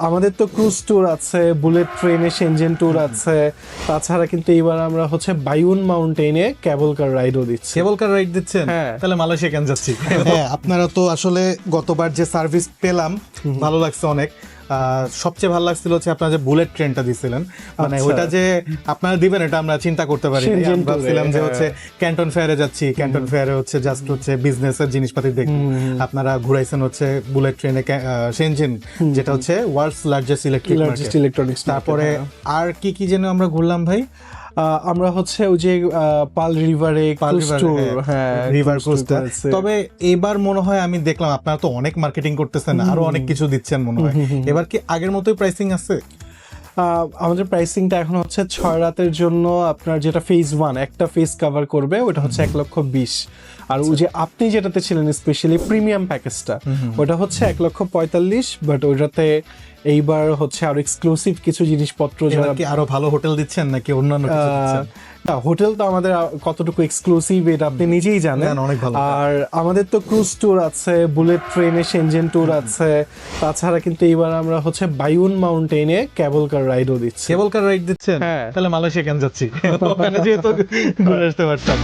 আমাদের তো cruise tour আছে, বুলেট ট্রেনে সেনজেন ট্যুর আছে, তাছাড়া কিন্তু এবার আমরা হচ্ছে বায়ুন মাউন্টেনে কেবল কার রাইডও দিচ্ছি। কেবল কার রাইড দিচ্ছেন? হ্যাঁ। তাহলে মালয়েশিয়া কেন যাচ্ছি? হ্যাঁ, আপনারা তো আসলে গতবার যে সার্ভিস পেলাম ভালো লাগছে অনেক। সবচেয়ে ভালো লাগছিল হচ্ছে আপনারা যে বুলেট ট্রেনটা দিছিলেন, মানে আচ্ছা। ওইটা যে আপনারা দিবেন এটা আমরা চিন্তা করতে পারি। Shenzhen আমরা ভাবছিলাম যে tour-এ, হচ্ছে ক্যান্টন ফেয়ারে যাচ্ছি, ক্যান্টন ফেয়ারে হচ্ছে জাস্ট হচ্ছে বিজনেসের জিনিসপাতি দেখবো। আপনারা ঘুরাইছেন হচ্ছে বুলেট ট্রেনে শেনজেন, যেটা হচ্ছে world's largest electric largest electronics. তারপরে আর কি কি যেন আমরা ঘুরলাম ভাই? আমরা হচ্ছে ওই যে পাল রিভারে ক্রুজ ট্যুর, হ্যাঁ রিভার cruise tour ক্রুজটা। আছে। তবে এবার মনে হয় আমি দেখলাম আপনারা তো অনেক মার্কেটিং করতেছেন, আরো অনেক কিছু দিচ্ছেন মনে হয়। এবার কি আগের মতোই প্রাইসিং আছে? আমাদের প্রাইসিংটা এখন হচ্ছে 6 রাতের জন্য আপনার যেটা ফেজ 1 একটা ফেজ কভার করবে ওটা হচ্ছে 1,20,000। আর ওই যে আপনি যেটাতে ছিলেন স্পেশালি প্রিমিয়াম প্যাকেজটা ওটা হচ্ছে 1,45,000, বাট ওইটাতে এইবার হচ্ছে আরো এক্সক্লুসিভ কিছু জিনিসপত্র এবার যারা কি আরো ভালো হোটেল দিচ্ছেন নাকি অন্যান্য কিছু দিচ্ছেন? না, হোটেল তো আমাদের কতটুকু এক্সক্লুসিভ এটা আপনি নিজেই জানেন। জান, অনেক ভালো। আর আমাদের তো ক্রুজ ট্যুর আছে, বুলেট ট্রেনে সেনজেন ট্যুর আছে, তাছাড়া কিন্তু এবার আমরা হচ্ছে বায়ুন মাউন্টেনে কেবল কার রাইডও দিচ্ছি। কেবল কার রাইড দিচ্ছেন? হ্যাঁ। তাহলে মালয়েশিয়া কেন যাচ্ছি? ওখানে যেহেতু ঘুরে আসতে পারতাম।